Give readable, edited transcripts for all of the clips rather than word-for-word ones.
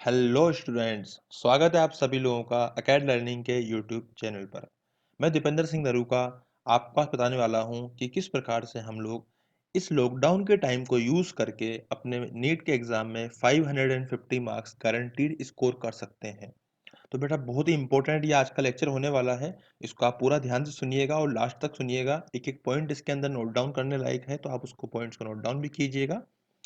Hello students, स्वागत है आप सभी लोगों का अकेड लर्निंग के यूट्यूब चैनल पर। मैं दीपेंद्र सिंह नरूका आपको आज बताने वाला हूं कि किस प्रकार से हम लोग इस लॉकडाउन के टाइम को यूज़ करके अपने नीट के एग्ज़ाम में 550 मार्क्स गारंटीड स्कोर कर सकते हैं। तो बेटा बहुत ही इंपॉर्टेंट ये आज का लेक्चर होने वाला है। इसको आप पूरा ध्यान से सुनिएगा और लास्ट तक सुनिएगा। एक एक पॉइंट इसके अंदर नोट डाउन करने लायक है, तो आप उसको पॉइंट्स को नोट डाउन भी कीजिएगा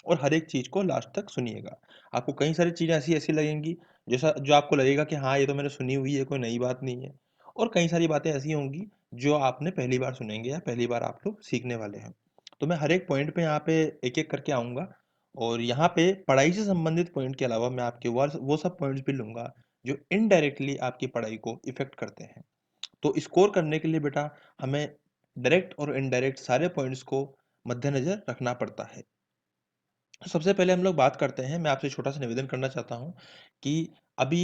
और हर एक चीज़ को लास्ट तक सुनिएगा। आपको कई सारी चीज़ें ऐसी ऐसी लगेंगी जैसा जो आपको लगेगा कि हाँ, ये तो मैंने सुनी हुई है, कोई नई बात नहीं है। और कई सारी बातें ऐसी होंगी जो आपने पहली बार सुनेंगे या पहली बार आप लोग सीखने वाले हैं। तो मैं हर एक पॉइंट पे यहाँ पे एक एक करके आऊँगा और यहाँ पे पढ़ाई से संबंधित पॉइंट के अलावा मैं आपके वो सब पॉइंट्स भी लूँगा जो इनडायरेक्टली आपकी पढ़ाई को इफ़ेक्ट करते हैं। तो स्कोर करने के लिए बेटा हमें डायरेक्ट और इनडायरेक्ट सारे पॉइंट्स को मद्देनज़र रखना पड़ता है। तो सबसे पहले हम लोग बात करते हैं, मैं आपसे छोटा-सा निवेदन करना चाहता हूँ कि अभी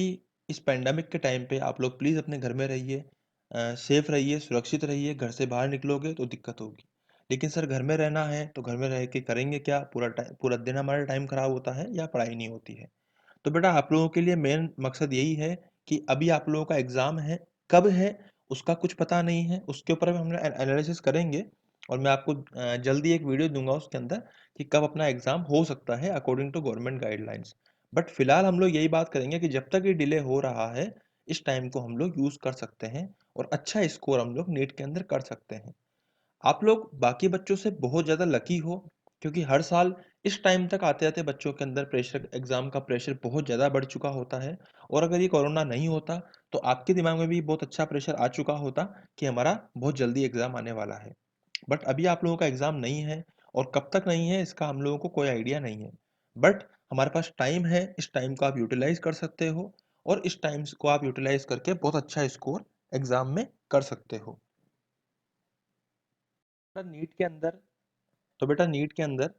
इस पैंडेमिक के टाइम पे आप लोग प्लीज़ अपने घर में रहिए, सेफ रहिए, सुरक्षित रहिए। घर से बाहर निकलोगे तो दिक्कत होगी। लेकिन सर घर में रहना है तो घर में रह के करेंगे क्या? पूरा दिन हमारा टाइम खराब होता है या पढ़ाई नहीं होती है। तो बेटा आप लोगों के लिए मेन मकसद यही है कि अभी आप लोगों का एग्ज़ाम है, कब है उसका कुछ पता नहीं है, उसके ऊपर हम एनालिसिस करेंगे और मैं आपको जल्दी एक वीडियो दूँगा उसके अंदर कि कब अपना एग्ज़ाम हो सकता है according to government guidelines. But फिलहाल हम लोग यही बात करेंगे कि जब तक ये डिले हो रहा है, इस टाइम को हम लोग यूज़ कर सकते हैं और अच्छा स्कोर हम लोग नीट के अंदर कर सकते हैं। आप लोग बाकी बच्चों से बहुत ज़्यादा लकी हो क्योंकि हर साल इस टाइम तक आते-आते बच्चों के अंदर प्रेशर एग्ज़ाम का प्रेशर बहुत ज़्यादा बढ़ चुका होता है और अगर ये कोरोना नहीं होता तो आपके दिमाग में भी बहुत अच्छा प्रेशर आ चुका होता कि हमारा बहुत जल्दी एग्ज़ाम आने वाला है। बट अभी आप लोगों का एग्ज़ाम नहीं है और कब तक नहीं है इसका हम लोगों को कोई आइडिया नहीं है। बट हमारे पास टाइम है, इस टाइम को आप यूटिलाइज़ कर सकते हो और इस टाइम्स को आप यूटिलाइज़ करके बहुत अच्छा स्कोर एग्ज़ाम में कर सकते हो। बेटा नीट के अंदर बेटा नीट के अंदर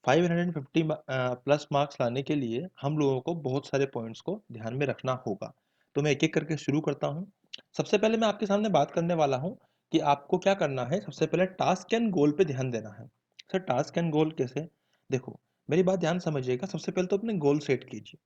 550 प्लस मार्क्स लाने के लिए हम लोगों को बहुत सारे पॉइंट्स को ध्यान में रखना होगा। तो मैं एक एक करके शुरू करता हूँ। सबसे पहले मैं आपके सामने बात करने वाला हूँ कि आपको क्या करना है। सबसे पहले टास्क एंड गोल पे ध्यान देना है। सर टास्क एंड गोल कैसे? देखो मेरी बात ध्यान समझिएगा। सबसे पहले तो अपने गोल सेट कीजिए।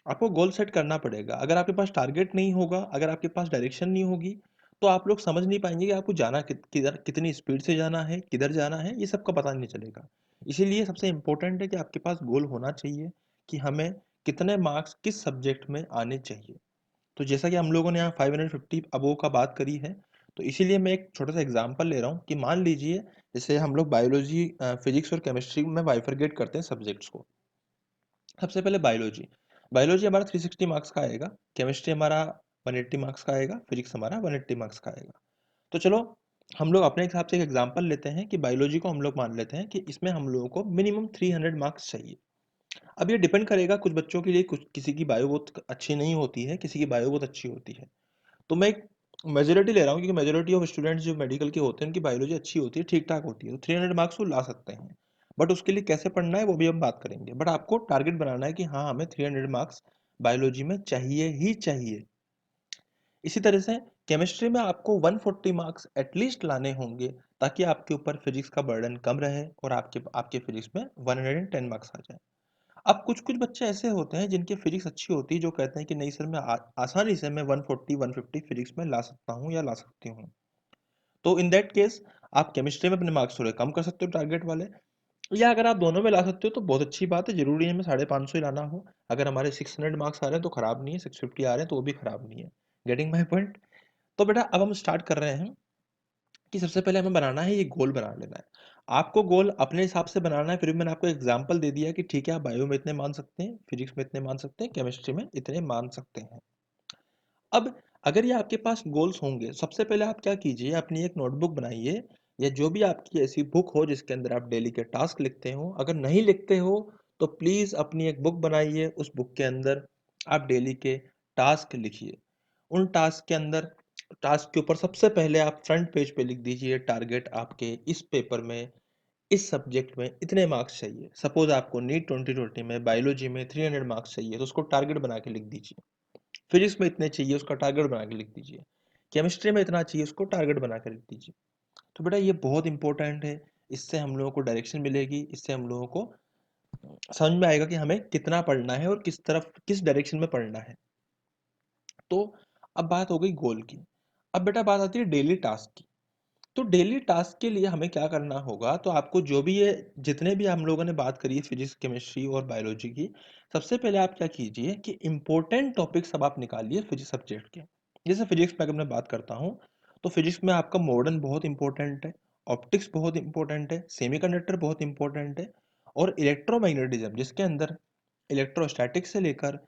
आपको गोल सेट करना पड़ेगा। अगर आपके पास टारगेट नहीं होगा, अगर आपके पास डायरेक्शन नहीं होगी, तो आप लोग समझ नहीं पाएँगे कि आपको जाना किधर, कितनी स्पीड से जाना है, किधर जाना है, ये सब का पता नहीं चलेगा। इसीलिए सबसे इम्पोर्टेंट है कि आपके पास गोल होना चाहिए कि हमें कितने मार्क्स किस सब्जेक्ट में आने चाहिए। तो जैसा कि हम लोगों ने यहाँ 550 अबोव का बात करी है, तो इसीलिए मैं एक छोटा-सा एग्ज़ाम्पल ले रहा हूँ कि मान लीजिए जैसे हम लोग बायोलॉजी, फिज़िक्स और केमिस्ट्री में बाइफरकेट करते हैं सब्जेक्ट्स को। सबसे पहले बायोलॉजी। बायोलॉजी हमारा 360 मार्क्स का आएगा, केमिस्ट्री हमारा 180 मार्क्स का आएगा, फिजिक्स हमारा 180 मार्क्स का आएगा। तो चलो हम लोग अपने हिसाब से एक एग्जांपल लेते हैं कि बायोलॉजी को हम लोग मान लेते हैं कि इसमें हम लोगों को मिनिमम 300 मार्क्स चाहिए। अब ये डिपेंड करेगा, कुछ बच्चों के लिए कुछ किसी की बायो बहुत अच्छी नहीं होती है, किसी की बायो बहुत अच्छी होती है। तो मैं एक मेजोरिटी ले रहा हूँ क्योंकि मेजोरिटी ऑफ स्टूडेंट्स जो मेडिकल के होते हैं उनकी बायोलॉजी अच्छी होती है, ठीक ठाक होती है, तो 300 मार्क्स वो ला सकते हैं। बट उसके लिए कैसे पढ़ना है वो भी हम बात करेंगे। बट आपको टारगेट बनाना है कि हाँ हमें 300 मार्क्स बायोलॉजी में चाहिए ही चाहिए। इसी तरह से केमिस्ट्री में आपको 140 मार्क्स एटलीस्ट लाने होंगे ताकि आपके ऊपर फिजिक्स का बर्डन कम रहे और आपके आपके फिजिक्स में 110 मार्क्स आ जाए। अब कुछ-कुछ बच्चे ऐसे होते हैं जिनकी फिजिक्स अच्छी होती है, जो कहते हैं कि नहीं सर मैं आसानी से मैं 140 150 फिजिक्स में ला सकता हूँ या ला सकती हूँ। तो इन दैट केस आप केमिस्ट्री में अपने मार्क्स थोड़े कम कर सकते हो टारगेट वाले, या अगर आप दोनों में ला सकते हो तो बहुत अच्छी बात है। ज़रूरी है हमें 550 ही लाना हो। अगर हमारे 600 मार्क्स आ रहे हैं तो खराब नहीं है, 650 आ रहे हैं तो वो भी खराब नहीं है। Getting my point? तो बेटा अब हम स्टार्ट कर रहे हैं कि सबसे पहले हमें बनाना है, ये गोल बना लेना है। आपको गोल अपने हिसाब से बनाना है। फिर भी मैंने आपको एग्जांपल दे दिया कि ठीक है आप बायो में इतने मान सकते हैं, फिजिक्स में इतने मान सकते हैं, केमिस्ट्री में इतने मान सकते हैं। अब अगर ये आपके पास गोल्स होंगे, सबसे पहले आप क्या कीजिए, अपनी एक नोटबुक बनाइए या जो भी आपकी ऐसी बुक हो जिसके अंदर आप डेली के टास्क लिखते हो। अगर नहीं लिखते हो तो प्लीज़ अपनी एक बुक बनाइए, उस बुक के अंदर आप डेली के टास्क लिखिए। उन टास्क के अंदर, टास्क के ऊपर सबसे पहले आप फ्रंट पेज पे लिख दीजिए टारगेट आपके इस पेपर में, इस सब्जेक्ट में इतने मार्क्स चाहिए। सपोज आपको नीट 2020 में बायोलॉजी में 300 मार्क्स चाहिए तो उसको टारगेट बना के लिख दीजिए। फिजिक्स में इतने चाहिए उसका टारगेट बना के लिख दीजिए। केमिस्ट्री में इतना चाहिए उसको टारगेट बना के लिख दीजिए। तो बेटा ये बहुत इंपॉर्टेंट है। इससे हम लोगों को डायरेक्शन मिलेगी, इससे हम लोगों को समझ में आएगा कि हमें कितना पढ़ना है और किस डायरेक्शन में पढ़ना है। तो अब बात हो गई गोल की। अब बेटा बात आती है डेली टास्क की। तो डेली टास्क के लिए हमें क्या करना होगा, तो आपको जो भी ये जितने भी हम लोगों ने बात करी है फिजिक्स, केमिस्ट्री और बायोलॉजी की, सबसे पहले आप क्या कीजिए कि इंपॉर्टेंट टॉपिक्स अब आप निकालिए फिजिक्स सब्जेक्ट के। जैसे फिजिक्स में अगर मैं बात करता हूँ, तो फिजिक्स में आपका मॉडर्न बहुत इंपॉर्टेंट है, ऑप्टिक्स बहुत इंपॉर्टेंट है, सेमीकंडक्टर बहुत इंपॉर्टेंट है, और इलेक्ट्रोमैग्नेटिज्म जिसके अंदर इलेक्ट्रोस्टैटिक से लेकर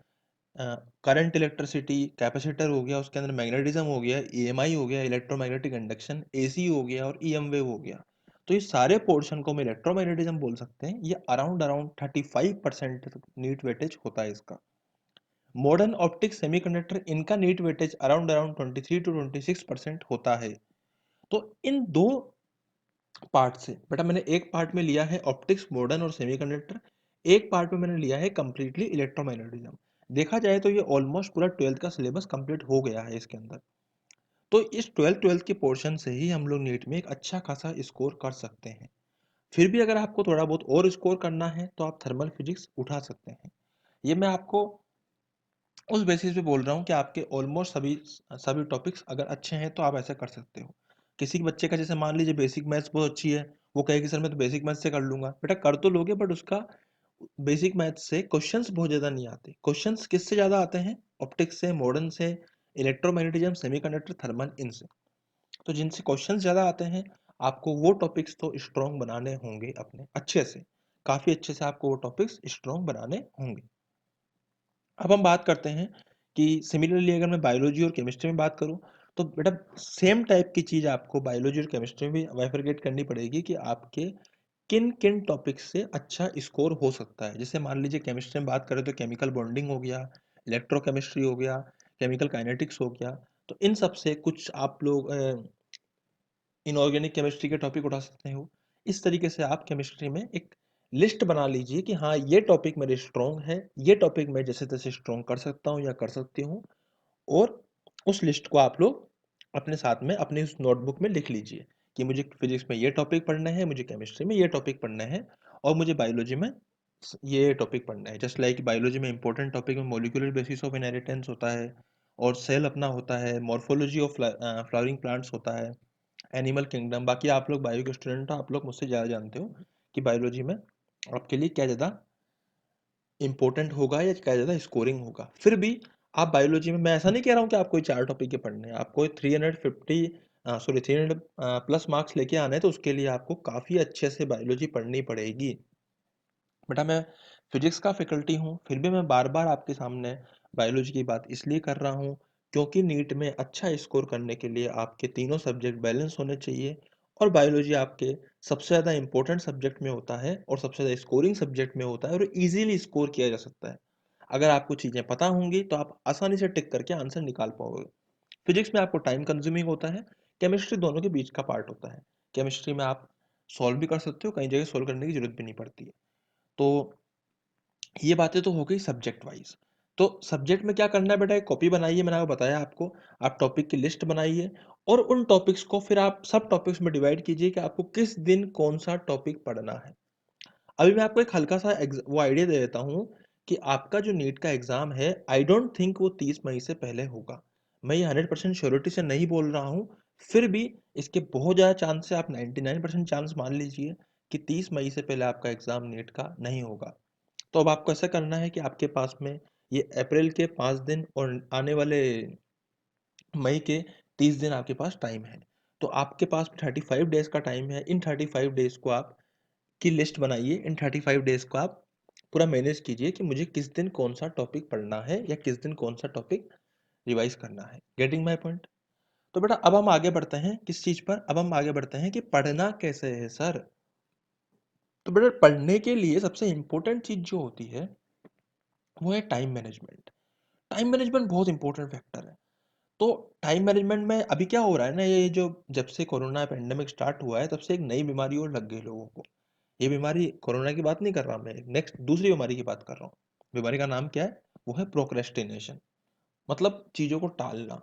करंट, इलेक्ट्रिसिटी, कैपेसिटर हो गया, उसके अंदर मैग्नेटिज्म हो गया, ईएमआई हो गया, इलेक्ट्रोमैग्नेटिक इंडक्शन, एसी हो गया और ईएम वेव हो गया। तो ये सारे पोर्शन को हम इलेक्ट्रोमैग्नेटिज्म बोल सकते हैं। ये अराउंड अराउंड 35% नीट वेटेज होता है इसका। मॉडर्न ऑप्टिक्स, सेमीकंडक्टर, इनका NEET weightage around around 23 to 26% होता है। तो इन दो पार्ट से बेटा मैंने एक पार्ट में लिया है ऑप्टिक्स, मॉडर्न और सेमीकंडक्टर, एक पार्ट में मैंने लिया है कंप्लीटली इलेक्ट्रोमैग्नेटिज्म। देखा जाए तो ये ऑलमोस्ट पूरा 12th का सिलेबस कंप्लीट हो गया है इसके अंदर। तो इस 12th के पोर्शन से ही हम लोग नीट में एक अच्छा खासा स्कोर कर सकते हैं। फिर भी अगर आपको थोड़ा बहुत और स्कोर करना है तो आप थर्मल फिजिक्स उठा सकते हैं। ये मैं आपको उस बेसिस पे बोल रहा हूँ कि आपके ऑलमोस्ट सभी सभी टॉपिक्स अगर अच्छे हैं तो आप ऐसा कर सकते हो। किसी बच्चे का जैसे मान लीजिए बेसिक मैथ्स बहुत अच्छी है, वो कहे कि सर मैं तो बेसिक मैथ्स से कर लूंगा। बेटा कर तो लोगे, बट उसका बेसिक मैथ्स से क्वेश्चंस बहुत ज़्यादा नहीं आते। क्वेश्चंस किससे ज़्यादा आते हैं? ऑप्टिक्स से, मॉडर्न से, इलेक्ट्रोमैग्नेटिज्म, सेमीकंडक्टर, थर्मल, इनसे। तो जिनसे क्वेश्चंस ज़्यादा आते हैं, आपको वो टॉपिक्स तो स्ट्रॉन्ग बनाने होंगे अपने अच्छे से, काफ़ी अच्छे से आपको वो टॉपिक्स स्ट्रॉन्ग बनाने होंगे। अब हम बात करते हैं कि सिमिलरली अगर मैं बायोलॉजी और केमिस्ट्री में बात करूं, तो बेटा सेम टाइप की चीज़ आपको बायोलॉजी और केमिस्ट्री में भी बाइफरकेट करनी पड़ेगी कि आपके किन किन टॉपिक्स से अच्छा स्कोर हो सकता है। जैसे मान लीजिए केमिस्ट्री में बात करें तो केमिकल बॉन्डिंग हो गया, इलेक्ट्रोकेमिस्ट्री हो गया, केमिकल काइनेटिक्स हो गया। तो इन सब से कुछ आप लोग इनऑर्गेनिक केमिस्ट्री के टॉपिक उठा सकते हो। इस तरीके से आप केमिस्ट्री में एक लिस्ट बना लीजिए कि हाँ ये टॉपिक मेरे स्ट्रॉन्ग है, ये टॉपिक मैं जैसे तैसे स्ट्रॉन्ग कर सकता हूँ या कर सकती हूँ। और उस लिस्ट को आप लोग अपने साथ में अपनी उस नोटबुक में लिख लीजिए कि मुझे फिजिक्स में ये टॉपिक पढ़ना है, मुझे केमिस्ट्री में ये टॉपिक पढ़ना है, और मुझे बायोलॉजी में ये टॉपिक पढ़ना है। जस्ट लाइक बायोलॉजी में इंपॉर्टेंट टॉपिक में मॉलिक्यूलर बेसिस ऑफ इनहेरिटेंस होता है, और सेल अपना होता है, मॉर्फोलॉजी ऑफ फ्लावरिंग प्लांट्स होता है, एनिमल किंगडम। बाकी आप लोग बायो के स्टूडेंट हो, आप लोग मुझसे ज़्यादा जानते हो कि बायोलॉजी में आपके लिए क्या ज़्यादा इंपॉर्टेंट होगा या क्या ज़्यादा स्कोरिंग होगा। फिर भी आप बायोलॉजी में, मैं ऐसा नहीं कह रहा हूँ कि आपको 4 टॉपिक के पढ़ने हैं, आपको 300 प्लस मार्क्स लेके आना है, तो उसके लिए आपको काफ़ी अच्छे से बायोलॉजी पढ़नी पड़ेगी। बेटा मैं फिजिक्स का फैकल्टी हूँ, फिर भी मैं बार बार आपके सामने बायोलॉजी की बात इसलिए कर रहा हूँ क्योंकि नीट में अच्छा स्कोर करने के लिए आपके तीनों सब्जेक्ट बैलेंस होने चाहिए, और बायोलॉजी आपके सबसे ज़्यादा इंपॉर्टेंट सब्जेक्ट में होता है और सबसे ज़्यादा स्कोरिंग सब्जेक्ट में होता है, और इजीली स्कोर किया जा सकता है। अगर आपको चीज़ें पता होंगी तो आप आसानी से टिक करके आंसर निकाल पाओगे। फिजिक्स में आपको टाइम कंज्यूमिंग होता है, केमिस्ट्री दोनों के बीच का पार्ट होता है। केमिस्ट्री में आप सॉल्व भी कर सकते हो, कई जगह सॉल्व करने की जरूरत भी नहीं पड़ती है। तो ये बातें तो हो गई सब्जेक्ट वाइज। तो सब्जेक्ट में क्या करना है बेटा, एक कॉपी बनाइए, मैंने आपको बताया आपको। आप टॉपिक की लिस्ट बनाइए, और उन टॉपिक्स को फिर आप सब टॉपिक्स में डिवाइड कीजिए कि आपको किस दिन कौन सा टॉपिक पढ़ना है। अभी मैं आपको एक हल्का सा वो आइडिया दे देता हूँ कि आपका जो नीट का एग्जाम है, आई डोंट थिंक वो 30 मई से पहले होगा। मैं ये 100% श्योरिटी से नहीं बोल रहा हूँ, फिर भी इसके बहुत ज़्यादा चांस है, आप 99% चांस मान लीजिए कि 30 मई से पहले आपका एग्जाम नीट का नहीं होगा। तो अब आपको ऐसा करना है कि आपके पास में ये अप्रैल के 5 दिन और आने वाले मई के 30 दिन आपके पास टाइम है। तो आपके पास 35 डेज का टाइम है। इन 35 डेज को आप की लिस्ट बनाइए। इन 35 डेज को आप पूरा मैनेज कीजिए कि मुझे किस दिन कौन सा टॉपिक पढ़ना है या किस दिन कौन सा टॉपिक रिवाइज करना है। Getting my point? तो बेटा अब हम आगे बढ़ते हैं किस चीज पर, अब हम आगे बढ़ते हैं कि पढ़ना कैसे है सर। तो बेटा पढ़ने के लिए सबसे इंपॉर्टेंट चीज जो होती है वो है टाइम मैनेजमेंट। टाइम मैनेजमेंट बहुत इंपॉर्टेंट फैक्टर है। तो टाइम मैनेजमेंट में अभी क्या हो रहा है ना, ये जो जब से कोरोना पेंडेमिक स्टार्ट हुआ है तब से एक नई बीमारी और लग गई लोगों को। ये बीमारी, कोरोना की बात नहीं कर रहा मैं, नेक्स्ट दूसरी बीमारी की बात कर रहा हूँ। बीमारी का नाम क्या है? वो है प्रोक्रेस्टिनेशन। मतलब चीजों को टालना।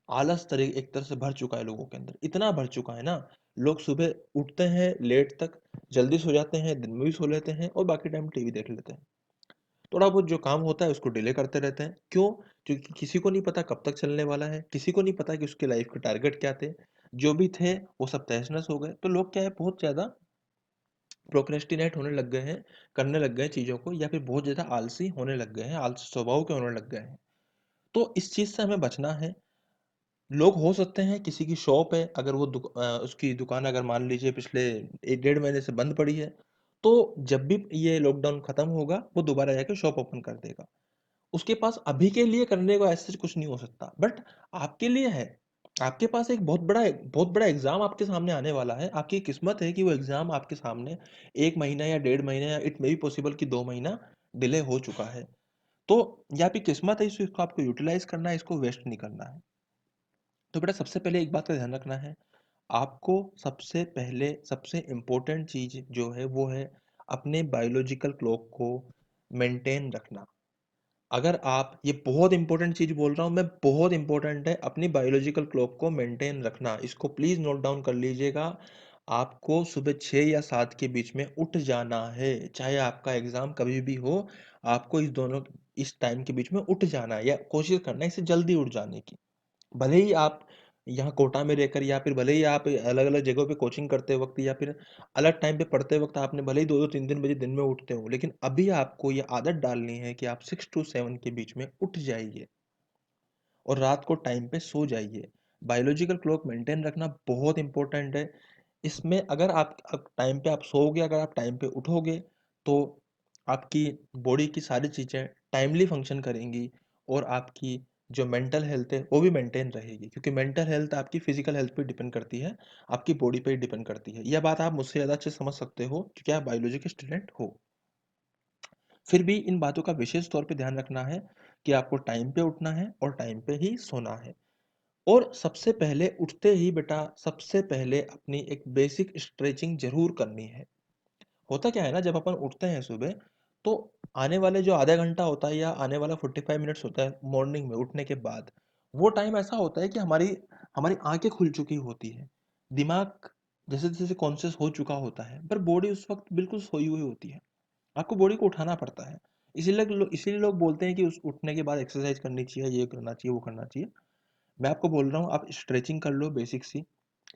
आलस तरह एक तरह से भर चुका है लोगों के अंदर, इतना भर चुका है ना। लोग सुबह उठते हैं लेट तक, जल्दी सो जाते हैं, दिन में भी सो लेते हैं और बाकी टाइम टीवी देख लेते हैं। थोड़ा बहुत जो काम होता है उसको डिले करते रहते हैं। क्यों? क्योंकि किसी को नहीं पता कब तक चलने वाला है, किसी को नहीं पता कि उसकी लाइफ के टारगेट क्या थे। जो भी थे वो सब तहस-नहस हो गए। तो लोग क्या है, बहुत ज़्यादा प्रोक्रेस्टिनेट होने लग गए हैं, करने लग गए हैं चीज़ों को, या फिर बहुत ज़्यादा आलसी होने लग गए हैं, आलसी स्वभाव के होने लग गए हैं। तो इस चीज़ से हमें बचना है। लोग हो सकते हैं किसी की शॉप है, अगर वो उसकी दुकान अगर मान लीजिए पिछले 1 डेढ़ महीने से बंद पड़ी है, तो जब भी ये लॉकडाउन खत्म होगा, वो दोबारा जाके शॉप ओपन कर देगा। उसके पास अभी के लिए करने को ऐसे कुछ नहीं हो सकता, बट आपके लिए है। आपके पास एक बहुत बड़ा एग्ज़ाम आपके सामने आने वाला है। आपकी किस्मत है कि वो एग्ज़ाम आपके सामने 1 महीना या डेढ़ महीना या इट मे बी पॉसिबल कि 2 महीना डिले हो चुका है। तो ये आपकी किस्मत है, इसको आपको यूटिलाइज़ करना है, इसको वेस्ट नहीं करना है। तो बेटा सबसे पहले एक बात का ध्यान रखना है, आपको सबसे पहले सबसे इम्पोर्टेंट चीज़ जो है वो है अपने बायोलॉजिकल क्लॉक को मेंटेन रखना। अगर आप, ये बहुत इंपॉर्टेंट चीज बोल रहा हूं मैं, बहुत इंपॉर्टेंट है, अपनी बायोलॉजिकल क्लॉक को मेंटेन रखना। इसको प्लीज नोट डाउन कर लीजिएगा। आपको सुबह 6 या 7 के बीच में उठ जाना है, चाहे आपका एग्जाम कभी भी हो। आपको इस टाइम के बीच में उठ जाना है, या कोशिश करना है इससे जल्दी उठ जाने की। भले ही आप यहाँ कोटा में रहकर, या फिर भले ही आप अलग अलग जगहों पे कोचिंग करते वक्त, या फिर अलग टाइम पे पढ़ते वक्त आपने भले ही 2-2 3-3 बजे दिन में उठते हो, लेकिन अभी आपको ये आदत डालनी है कि आप 6 to 7 के बीच में उठ जाइए और रात को टाइम पे सो जाइए। बायोलॉजिकल क्लॉक मेंटेन रखना बहुत इंपॉर्टेंट है। इसमें अगर आप टाइम पे आप सोओगे, अगर आप टाइम पे उठोगे, तो आपकी बॉडी की सारी चीज़ें टाइमली फंक्शन करेंगी और आपकी जो मेंटल हेल्थ है वो भी मेंटेन रहेगी, क्योंकि मेंटल हेल्थ आपकी फिजिकल हेल्थ पे डिपेंड करती है, आपकी बॉडी पे डिपेंड करती है। यह बात आप मुझसे ज़्यादा अच्छे से समझ सकते हो क्योंकि आप बायोलॉजी के स्टूडेंट हो। फिर भी इन बातों का विशेष तौर पे ध्यान रखना है कि आपको टाइम पे उठना है और टाइम पे ही सोना है। और सबसे पहले उठते ही बेटा, सबसे पहले अपनी एक बेसिक स्ट्रेचिंग जरूर करनी है। होता क्या है ना, जब अपन उठते हैं सुबह, तो आने वाले जो आधा घंटा होता है या आने वाला 45 मिनट्स होता है मॉर्निंग में उठने के बाद, वो टाइम ऐसा होता है कि हमारी हमारी आंखें खुल चुकी होती है, दिमाग जैसे जैसे कॉन्शियस हो चुका होता है, पर बॉडी उस वक्त बिल्कुल सोई हुई होती है। आपको बॉडी को उठाना पड़ता है। इसीलिए लोग बोलते हैं कि उस उठने के बाद एक्सरसाइज करनी चाहिए, ये करना चाहिए, वो करना चाहिए। मैं आपको बोल रहा हूँ, आप स्ट्रेचिंग कर लो बेसिक सी।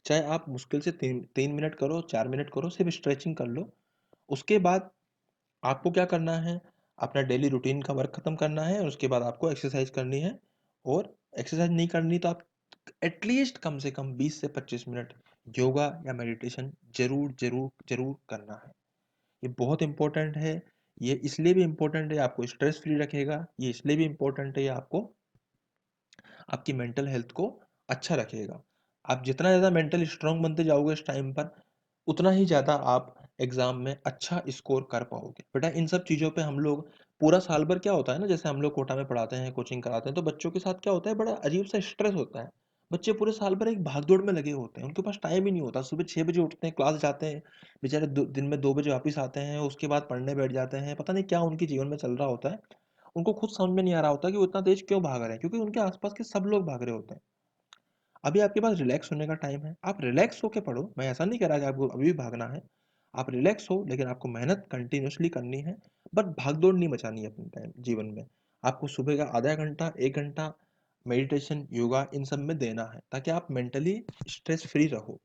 चाहे आप मुश्किल से 3 मिनट करो, 4 मिनट करो, सिर्फ स्ट्रेचिंग कर लो। उसके बाद आपको क्या करना है, अपना डेली रूटीन का वर्क खत्म करना है और उसके बाद आपको एक्सरसाइज करनी है। और एक्सरसाइज नहीं करनी तो आप एटलीस्ट कम से कम 20 से 25 मिनट योगा या मेडिटेशन जरूर जरूर जरूर करना है। ये बहुत इंपॉर्टेंट है। ये इसलिए भी इंपॉर्टेंट है, आपको स्ट्रेस फ्री रखेगा। ये इसलिए भी इंपॉर्टेंट है, ये आपको आपकी मेंटल हेल्थ को अच्छा रखेगा। आप जितना ज़्यादा मेंटली स्ट्रांग बनते जाओगे इस टाइम पर, उतना ही ज़्यादा आप एग्ज़ाम में अच्छा स्कोर कर पाओगे। बेटा इन सब चीज़ों पे हम लोग पूरा साल भर, क्या होता है ना, जैसे हम लोग कोटा में पढ़ाते हैं, कोचिंग कराते हैं, तो बच्चों के साथ क्या होता है, बड़ा अजीब सा स्ट्रेस होता है। बच्चे पूरे साल भर एक भाग दौड़ में लगे होते हैं, उनके पास टाइम ही नहीं होता। सुबह 6 बजे उठते हैं, क्लास जाते हैं, बेचारे दिन में 2 बजे वापस आते हैं, उसके बाद पढ़ने बैठ जाते हैं। पता नहीं क्या उनके जीवन में चल रहा होता है, उनको खुद समझ में नहीं आ रहा होता कि वो इतना तेज क्यों भाग रहे हैं, क्योंकि उनके आसपास के सब लोग भाग रहे होते हैं। अभी आपके पास रिलैक्स होने का टाइम है, आप रिलैक्स होके पढ़ो। मैं ऐसा नहीं कह रहा कि आपको अभी भी भागना है, आप रिलैक्स हो, लेकिन आपको मेहनत कंटिन्यूअसली करनी है। बट भाग दौड़ नहीं मचानी है अपने टाइम जीवन में। आपको सुबह का आधा घंटा 1 घंटा मेडिटेशन योगा इन सब में देना है, ताकि आप मेंटली स्ट्रेस फ्री रहो,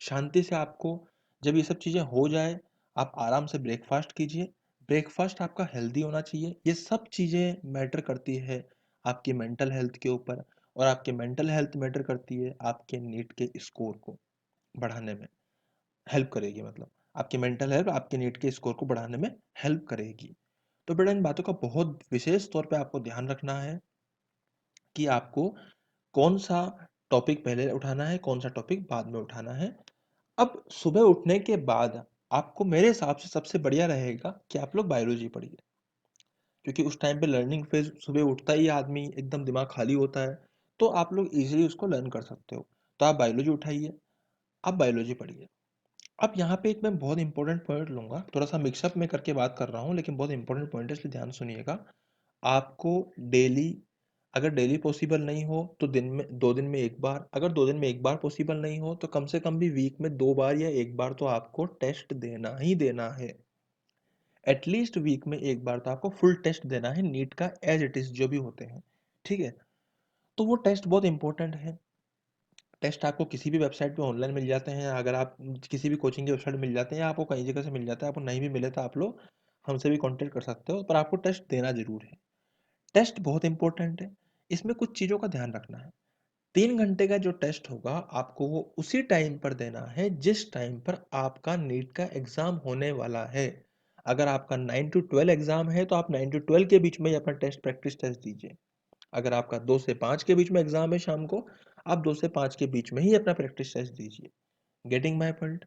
शांति से। आपको जब ये सब चीज़ें हो जाए, आप आराम से ब्रेकफास्ट कीजिए। ब्रेकफास्ट आपका हेल्दी होना चाहिए। ये सब चीज़ें मैटर करती है आपकी मेंटल हेल्थ के ऊपर, और आपके मेंटल हेल्थ मैटर करती है आपके नीट के स्कोर को बढ़ाने में हेल्प करेगी। मतलब आपकी मेंटल हेल्थ आपके नीट के स्कोर को बढ़ाने में हेल्प करेगी। तो बेटा इन बातों का बहुत विशेष तौर पे आपको ध्यान रखना है कि आपको कौन सा टॉपिक पहले उठाना है, कौन सा टॉपिक बाद में उठाना है। अब सुबह उठने के बाद आपको मेरे हिसाब से सबसे बढ़िया रहेगा कि आप लोग बायोलॉजी पढ़िए, क्योंकि उस टाइम पे लर्निंग फेज, सुबह उठता ही आदमी एकदम दिमाग खाली होता है, तो आप लोग इजीली उसको लर्न कर सकते हो। तो आप बायोलॉजी उठाइए, आप बायोलॉजी पढ़िए। अब यहाँ पे एक मैं बहुत इंपॉर्टेंट पॉइंट लूंगा, थोड़ा सा मिक्सअप में करके बात कर रहा हूँ, लेकिन बहुत इंपॉर्टेंट पॉइंट है, इसलिए ध्यान सुनिएगा। आपको डेली अगर डेली पॉसिबल नहीं हो तो दिन में 2 दिन में 1 बार, अगर 2 दिन में 1 बार पॉसिबल नहीं हो तो कम से कम भी वीक में 2 बार या 1 बार तो आपको टेस्ट देना ही देना है। एटलीस्ट वीक में 1 बार तो आपको फुल टेस्ट देना है नीट का एज इट इज़ जो भी होते हैं, ठीक है? तो वो टेस्ट बहुत इंपॉर्टेंट है। टेस्ट आपको किसी भी वेबसाइट पे ऑनलाइन मिल जाते हैं, अगर आप किसी भी कोचिंग की वेबसाइट मिल जाते हैं या आपको कई जगह से मिल जाता है, आपको नहीं भी मिले तो आप लोग हमसे भी कॉन्टैक्ट कर सकते हो, पर आपको टेस्ट देना ज़रूर है। टेस्ट बहुत इंपॉर्टेंट है, इसमें कुछ चीज़ों का ध्यान रखना है। 3 घंटे का जो टेस्ट होगा आपको वो उसी टाइम पर देना है जिस टाइम पर आपका नीट का एग्ज़ाम होने वाला है। अगर आपका 9 टू 12 एग्ज़ाम है तो आप 9 टू 12 के बीच में ही अपना टेस्ट प्रैक्टिस टेस्ट दीजिए। अगर आपका 2 से 5 के बीच में एग्ज़ाम है शाम को, आप 2 से 5 के बीच में ही अपना प्रैक्टिस टेस्ट दीजिए। Getting my point?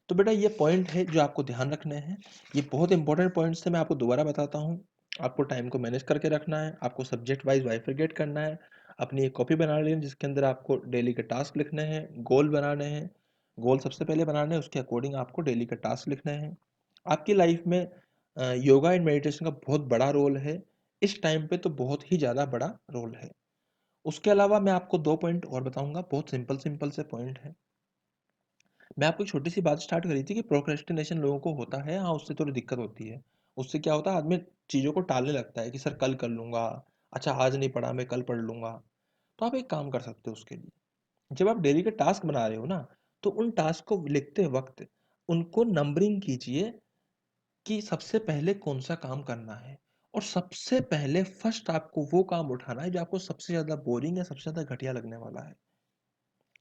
तो बेटा ये पॉइंट है जो आपको ध्यान रखने हैं। ये बहुत इंपॉर्टेंट पॉइंट्स थे, मैं आपको दोबारा बताता हूँ। आपको टाइम को मैनेज करके रखना है, आपको सब्जेक्ट वाइज़ बाइफरकेट करना है, अपनी एक कॉपी बना लेनी जिसके अंदर आपको डेली के टास्क लिखने हैं, गोल बनाने हैं। गोल सबसे पहले बनाने हैं, उसके अकॉर्डिंग आपको डेली के टास्क लिखने हैं। आपकी लाइफ में योगा एंड मेडिटेशन का बहुत बड़ा रोल है। इस टाइम पे तो बहुत ही ज़्यादा बड़ा रोल है। उसके अलावा मैं आपको 2 पॉइंट और बताऊँगा, बहुत सिंपल से पॉइंट हैं। मैं आपको एक छोटी-सी बात स्टार्ट करी थी कि प्रोक्रेस्टिनेशन लोगों को होता है, हाँ, उससे थोड़ी दिक्कत होती है। उससे क्या होता है आदमी चीज़ों को टालने लगता है कि सर कल कर लूँगा, अच्छा आज नहीं पढ़ा मैं कल पढ़ लूँगा। तो आप एक काम कर सकते हो उसके लिए, जब आप डेली के टास्क बना रहे हो ना, तो उन टास्क को लिखते वक़्त उनको नंबरिंग कीजिए कि सबसे पहले कौन-सा काम करना है और सबसे पहले फर्स्ट आपको वो काम उठाना है जो आपको सबसे ज़्यादा बोरिंग या सबसे ज़्यादा घटिया लगने वाला है।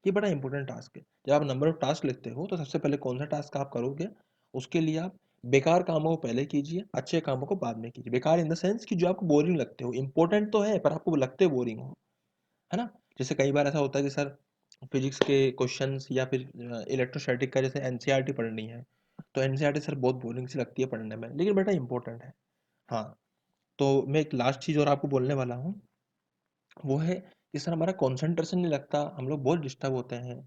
ये बड़ा इंपॉर्टेंट टास्क है। जब आप नंबर ऑफ टास्क लिखते हो तो सबसे पहले कौन सा टास्क आप करोगे, उसके लिए आप बेकार कामों को पहले कीजिए, अच्छे कामों को बाद में कीजिए। बेकार इन द सेंस कि जो आपको बोरिंग लगते हो, इंपॉर्टेंट तो है पर आपको वो लगते बोरिंग हो, है ना? जैसे कई बार ऐसा होता है कि सर फिजिक्स के क्वेश्चंस या फिर इलेक्ट्रोस्टैटिक का जैसे एनसीईआरटी पढ़नी है, तो एनसीईआरटी सर बहुत बोरिंग सी लगती है पढ़ने में, लेकिन बेटा इंपॉर्टेंट है। हाँ, तो मैं एक लास्ट चीज़ और आपको बोलने वाला हूँ, वो है कि सर हमारा कंसंट्रेशन नहीं लगता, हम लोग बहुत डिस्टर्ब होते हैं।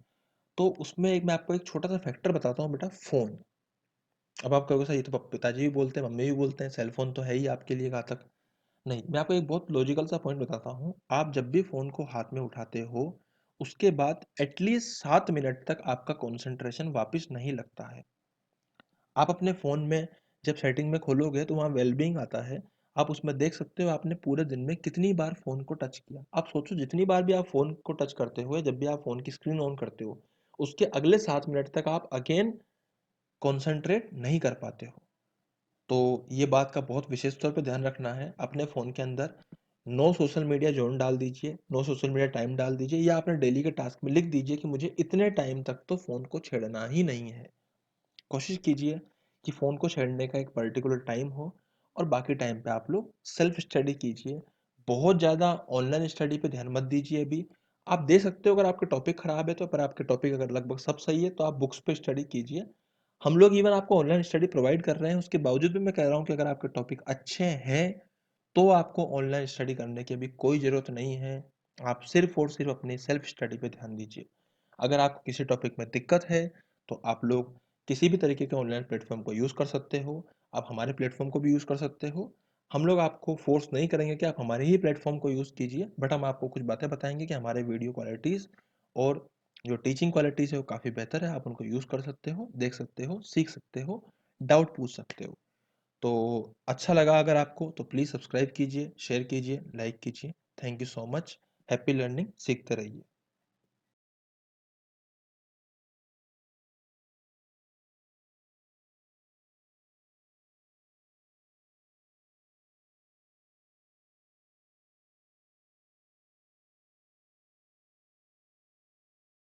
तो उसमें एक मैं आपको एक छोटा सा फैक्टर बताता हूँ बेटा, फ़ोन। अब आप कहोगे सर ये तो पिताजी भी बोलते हैं, मम्मी भी बोलते हैं, सेल फ़ोन तो है ही आपके लिए घातक। नहीं, मैं आपको एक बहुत लॉजिकल सा पॉइंट बताता हूँ। आप जब भी फ़ोन को हाथ में उठाते हो, उसके बाद एटलीस्ट 7 मिनट तक आपका कंसंट्रेशन वापस नहीं लगता है। आप अपने फ़ोन में जब सेटिंग में खोलोगे तो वहाँ वेलबीइंग आता है। आप उसमें देख सकते हो आपने पूरे दिन में कितनी बार फ़ोन को टच किया। आप सोचो जितनी बार भी आप फ़ोन को टच करते हो, जब भी आप फ़ोन की स्क्रीन ऑन करते हो, उसके अगले 7 मिनट तक आप अगेन कॉन्संट्रेट नहीं कर पाते हो। तो ये बात का बहुत विशेष तौर पे ध्यान रखना है। अपने फ़ोन के अंदर नो सोशल मीडिया ज़ोन डाल दीजिए, नो सोशल मीडिया टाइम डाल दीजिए या अपने डेली के टास्क में लिख दीजिए कि मुझे इतने टाइम तक तो फ़ोन को छेड़ना ही नहीं है। कोशिश कीजिए कि फ़ोन को छेड़ने का एक पर्टिकुलर टाइम हो और बाकी टाइम पे आप लोग सेल्फ स्टडी कीजिए। बहुत ज़्यादा ऑनलाइन स्टडी पे ध्यान मत दीजिए अभी। आप दे सकते हो अगर आपके टॉपिक ख़राब है तो, पर आपके टॉपिक अगर लगभग सब सही है तो आप बुक्स पे स्टडी कीजिए। हम लोग इवन आपको ऑनलाइन स्टडी प्रोवाइड कर रहे हैं, उसके बावजूद भी मैं कह रहा हूँ कि अगर आपके टॉपिक अच्छे हैं तो आपको ऑनलाइन स्टडी करने की अभी कोई ज़रूरत नहीं है। आप सिर्फ़ और सिर्फ़ अपनी सेल्फ स्टडी पे ध्यान दीजिए। अगर आपको किसी टॉपिक में दिक्कत है तो आप लोग किसी भी तरीके के ऑनलाइन प्लेटफ़ॉर्म को यूज़ कर सकते हो। आप हमारे प्लेटफ़ॉर्म को भी यूज़ कर सकते हो। हम लोग आपको फ़ोर्स नहीं करेंगे कि आप हमारे ही प्लेटफ़ॉर्म को यूज़ कीजिए, बट हम आपको कुछ बातें बताएँगे कि हमारे वीडियो क्वालिटीज़ और जो टीचिंग क्वालिटीज़ है वो काफ़ी बेहतर है। आप उनको यूज़ कर सकते हो, देख सकते हो, सीख सकते हो, डाउट पूछ सकते हो। तो अच्छा लगा अगर आपको तो प्लीज़ सब्सक्राइब कीजिए, शेयर कीजिए, लाइक कीजिए। Thank you so much. Happy learning, सीखते रहिए।